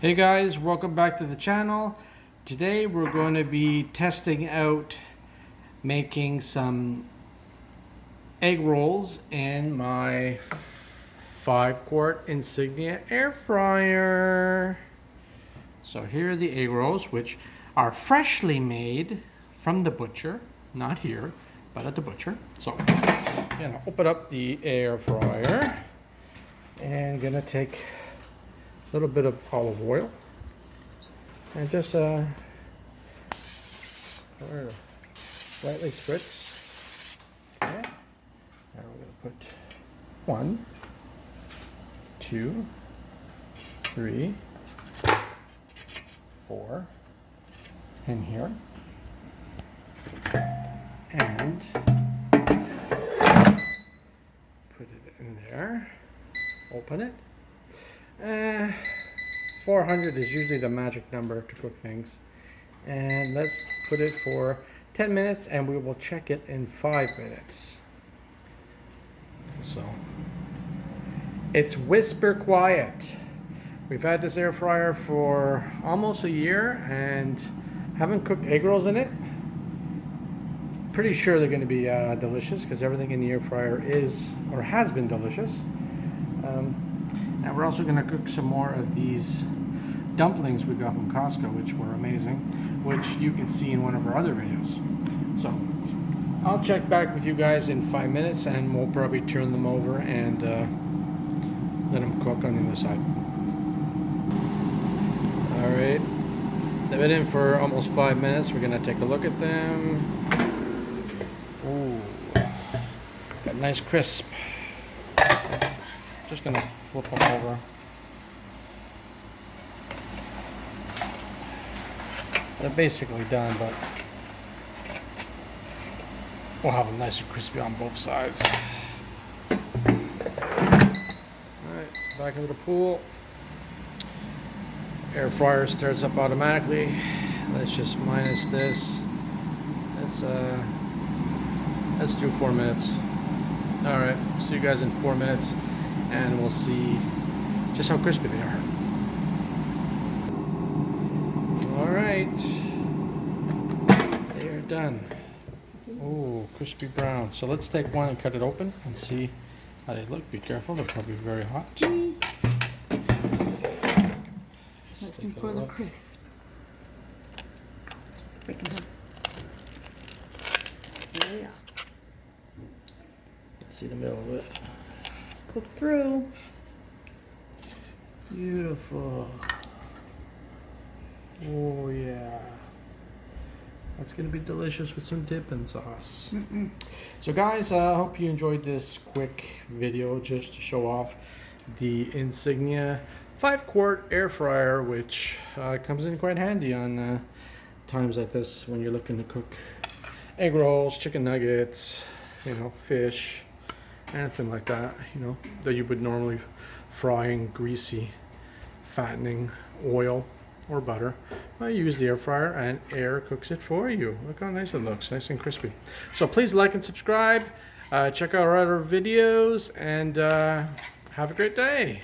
Hey guys, welcome back to the channel. Today we're going to be testing out making some egg rolls in my 5-quart Insignia air fryer. So here are the egg rolls, which are freshly made from the butcher, not here, but at the butcher. So I'm gonna open up the air fryer and gonna take a little bit of olive oil and just lightly spritz. Okay, now we're going to put 1, 2, 3, 4 in here, and put it in there, open it. 400 is usually the magic number to cook things, and let's put it for 10 minutes and we will check it in 5 minutes. So it's whisper quiet. We've had this air fryer for almost a year and haven't cooked egg rolls in it. Pretty sure they're going to be delicious because everything in the air fryer is or has been delicious. And we're also going to cook some more of these dumplings we got from Costco, which were amazing, which you can see in one of our other videos. So I'll check back with you guys in 5 minutes and we'll probably turn them over and let them cook on the other side. Alright, they've been in for almost 5 minutes. We're going to take a look at them. Ooh, got nice crisp. Just going to flip them over. They're basically done, but we'll have them nice and crispy on both sides. Alright, back into the pool. Air fryer starts up automatically. Let's just minus this. Let's do 4 minutes. Alright, see you guys in 4 minutes and we'll see just how crispy they are. Alright, they are done. Oh, crispy brown. So let's take one and cut it open and see how they look. Be careful, they're probably very hot. Listen for the crisp. Let's break them down. There we are. Let's see the middle of it. Cook through. Beautiful. Oh yeah. That's gonna be delicious with some dipping sauce. So guys, I hope you enjoyed this quick video just to show off the Insignia 5-quart air fryer, which comes in quite handy on times like this when you're looking to cook egg rolls, chicken nuggets, fish, anything like that, that you would normally fry in greasy, fattening oil or butter. I use the air fryer and air cooks it for you. Look how nice it looks, nice and crispy. So please like and subscribe, check out our other videos, and have a great day.